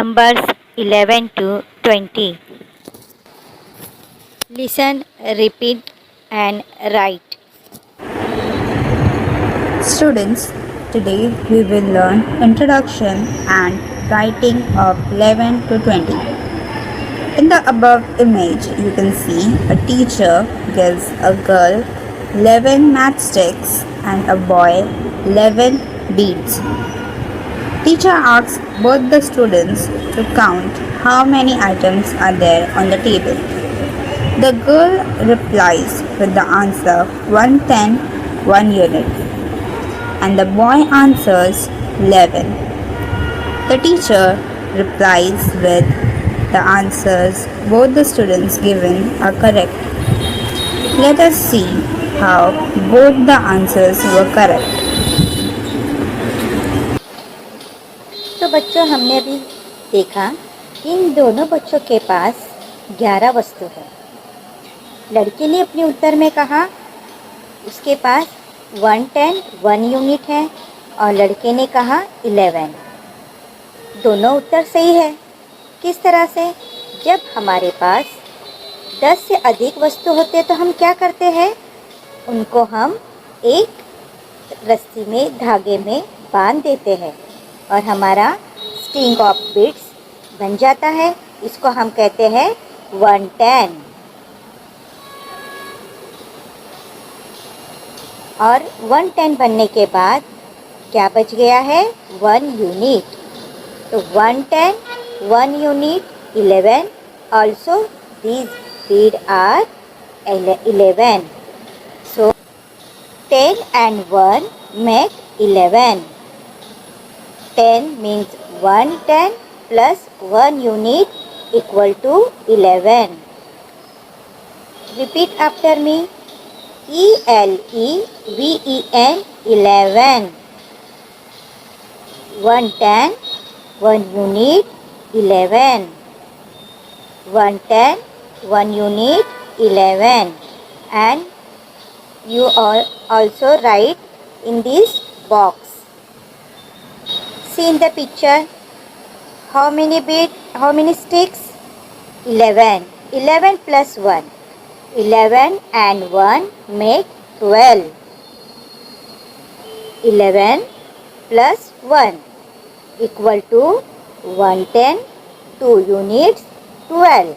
numbers 11 to 20. Listen, repeat, and write. Students, today we will learn introduction and writing of 11 to 20. In the above image, you can see a teacher gives a girl 11 matchsticks and a boy 11 beads. Teacher asks both the students to count how many items are there on the table. The girl replies with the answer 110, 1 unit, and the boy answers 11. The teacher replies with the answers both the students given are correct. Let us see how both the answers were correct. तो बच्चों, हमने अभी देखा कि इन दोनों बच्चों के पास 11 वस्तु है। लड़के ने अपने उत्तर में कहा उसके पास 110 1 यूनिट है और लड़के ने कहा 11। दोनों उत्तर सही है। किस तरह से? जब हमारे पास 10 से अधिक वस्तु होते तो हम क्या करते हैं? उनको हम एक रस्सी में, धागे में बांध देते हैं और हमारा स्ट्रिंग ऑफ बीड्स बन जाता है। इसको हम कहते हैं 110। और 110 बनने के बाद क्या बच गया है? 1 यूनिट। तो 110 1 unit 11. Also these beads are 11. So 10 and 1 make 11. 10 means 110 plus 1 unit equal to 11. Repeat after me. ELEVEN 11. 110 1 unit 11. 110 1 unit 11. And you also write in this box. See in the picture, how many beads, how many sticks? 11. 11 plus 1. 11 and 1 make 12. 11 plus 1 equal to 110, 2 units, 12.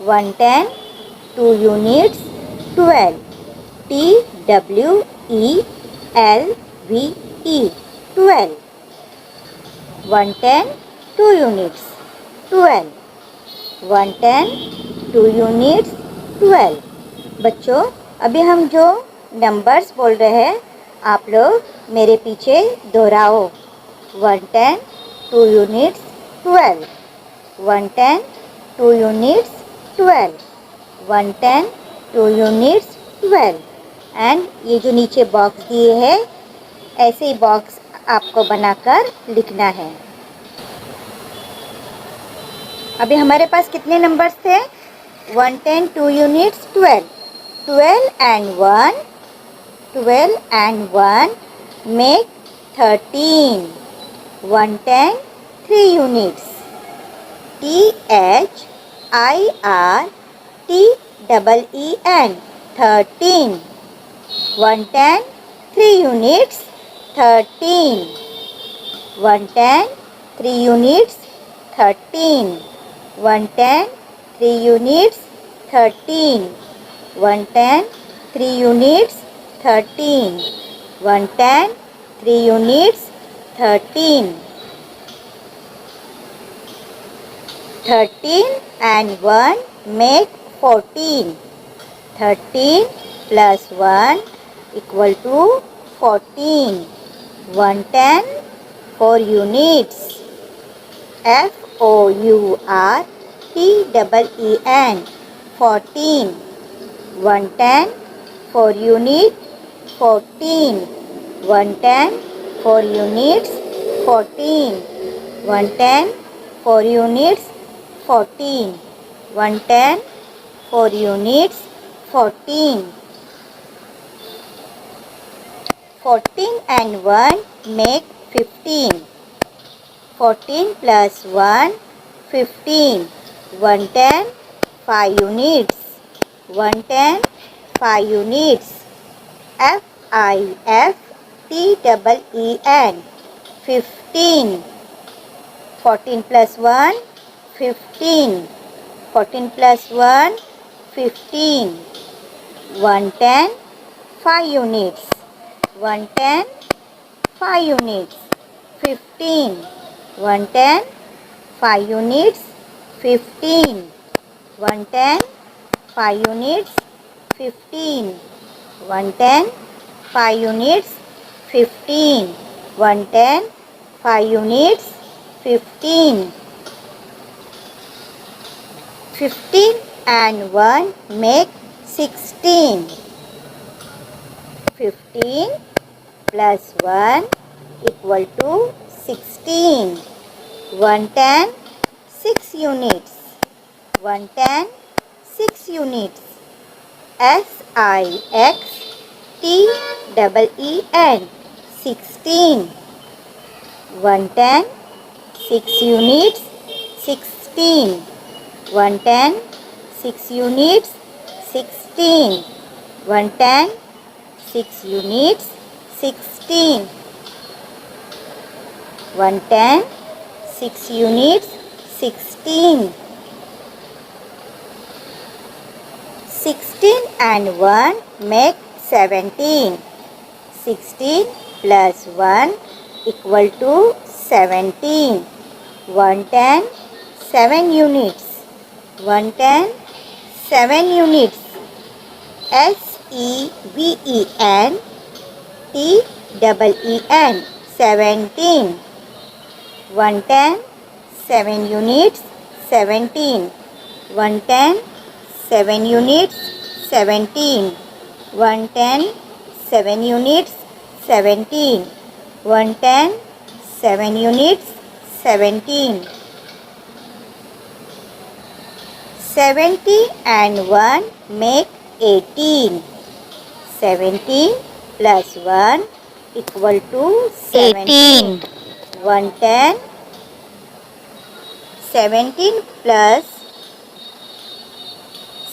110, 2 units, 12. TWELVE, 12. 110, 2 units, 12. 110, 2 units, 12. बच्चों, अभी हम जो numbers बोल रहे हैं आप लोग मेरे पीछे दोहराओ। 110, 2 units, 12. 110, 2 units, 12. 110, 2 units, 12. एंड ये जो नीचे बॉक्स दिए हैं ऐसे ही बॉक्स आपको बनाकर लिखना है। अभी हमारे पास कितने नंबर्स थे? 110, 2 units, 12. 12 and 1, 12 and 1 make 13. 110, 3 units. THIRTEEN, 13. 110, 3 units, 13. 110, 3 units, 13. 110, 3 units, 13. 110, 3 units, 13. 110, 3 units, 13. 13 and 1 make 14. 13 plus 1 equal to 14. 110, 4 units. FOURTEEN, 14. 110, 4 unit, 14. 110, 4 units, 14. 110, 4 units, 14. 110, 4 units, 14. 14 and 1 make 15. 14 plus 1, 15. 110, 5 units. 110, 5 units. FIFTEEN. 15. 14 plus 1, 15. 14 plus 1, 15. 110, 5 units. 110, 5 units. 15. 110, 5 units. 15. 110, 5 units. 15. 110, 5 units. 15. 110, 5 units. 15. 15 and 1 make 16. 15 plus 1 equal to 16. 110, 6 units. 110, 6 units. SIXTEEN. 16. 110, 6 units. 16. 110, 6 units. 16. 110, 6 units. 16. 110, 6 units. 16. 16 and 1 make 17. 16 plus 1 equal to 17. 110, 7 units. 110, 7 units. SEVENTEEN. 17. 110, 7 units. 17. 110, 7 units. 17. 110, 7 units. 17. 110, 7 units. 17. 70 and 1 make 18. 17 plus 1 equal to 17. 110. 17 plus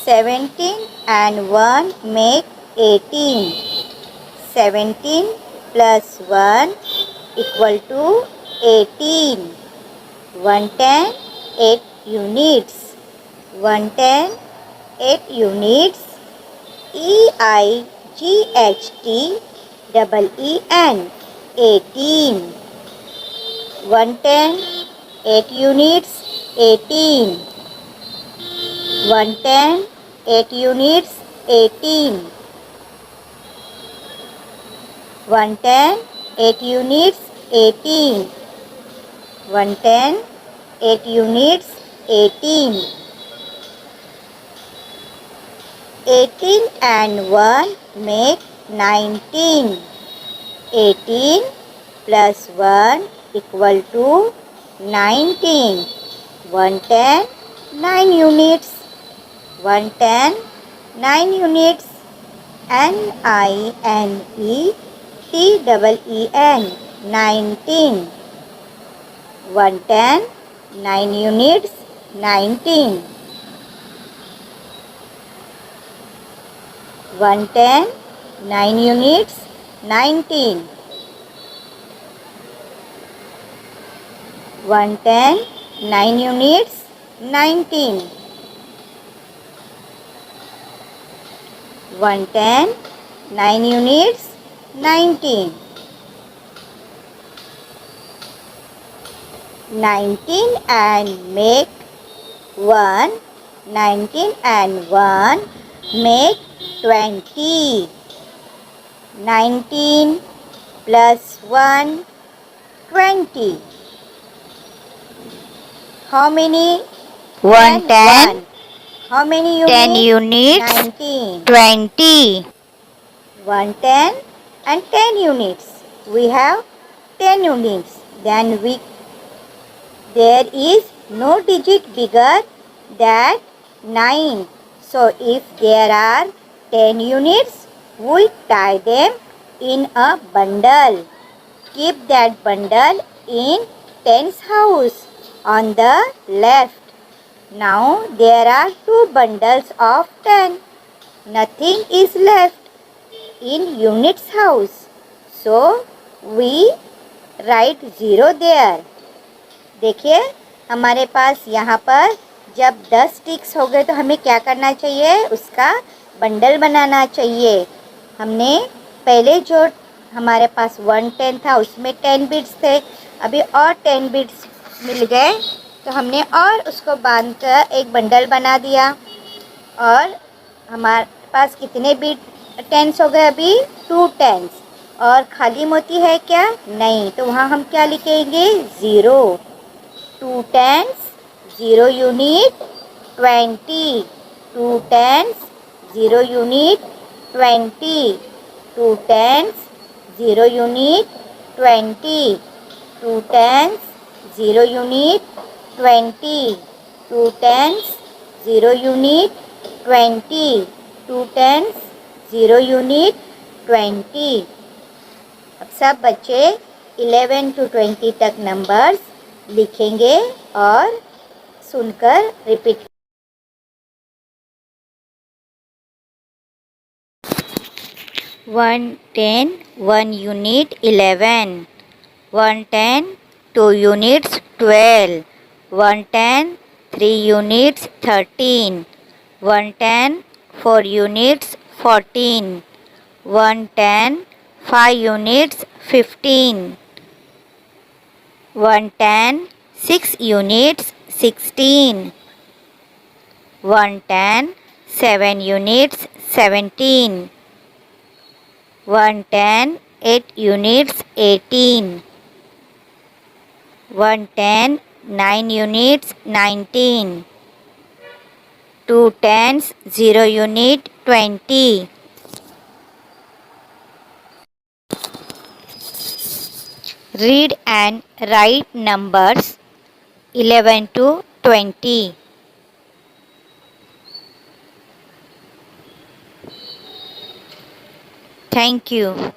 17 and 1 make 18. 17 plus 1 equal to 18. 110, 8 units. 110, 8 units. EIGHTEEN. 18. 110, 8 units. 18. 110, 8 units. 18. 110, 8 units. 18. 110, 8 units. 18. 18 and 1 make 19. 18 plus 1 equal to 19. 110, 9 units. 110, 9 units. NINETEEN. 19. 110, 9 units. 19. 110, 9 units. 19. 110, 9 units. 19. 110, 9 units. 19. 19 and make 1. 19 and 1 make 20. 19 plus 1, 20. How many? 110, How many units? 10 units. 19. 20. 110 and 10 units. We have 10 units. Then there is no digit bigger than 9. So if there are 10 units, we tie them in a bundle. Keep that bundle in tens house on the left. Now there are 2 bundles of 10. Nothing is left in units house. So we write 0 there. देखिए हमारे पास यहाँ पर जब 10 ticks हो गए तो हमें क्या करना चाहिए, उसका बंडल बनाना चाहिए। हमने पहले जो हमारे पास 110 था उसमें 10 बिट्स थे, अभी और 10 बिट्स मिल गए तो हमने और उसको बांध कर एक बंडल बना दिया। और हमारे पास कितने बिट टेंस हो गए, अभी 2 टेंस। और खाली मोती है क्या, नहीं, तो वहाँ हम क्या लिखेंगे, 0। 2 tens 0 unit 20, 2 tens 0 unit 20, 2 tens 0 unit 20, 2 tens 0 unit 20, 2 tens 0 unit 20, 2 tens 0 unit 20। अब सब बच्चे 11 to 20 तक नंबर्स लिखेंगे और सुनकर repeat. 110 1 unit 11, 110 2 units 12, 110 3 units 13, 110 4 units 14, 110 5 units 15, 110 6 units 16, 110 7 units 17, 110 8 units 18, 110 9 units 19, 2 tens 0 unit 20। Read and write numbers 11 to 20. Thank you.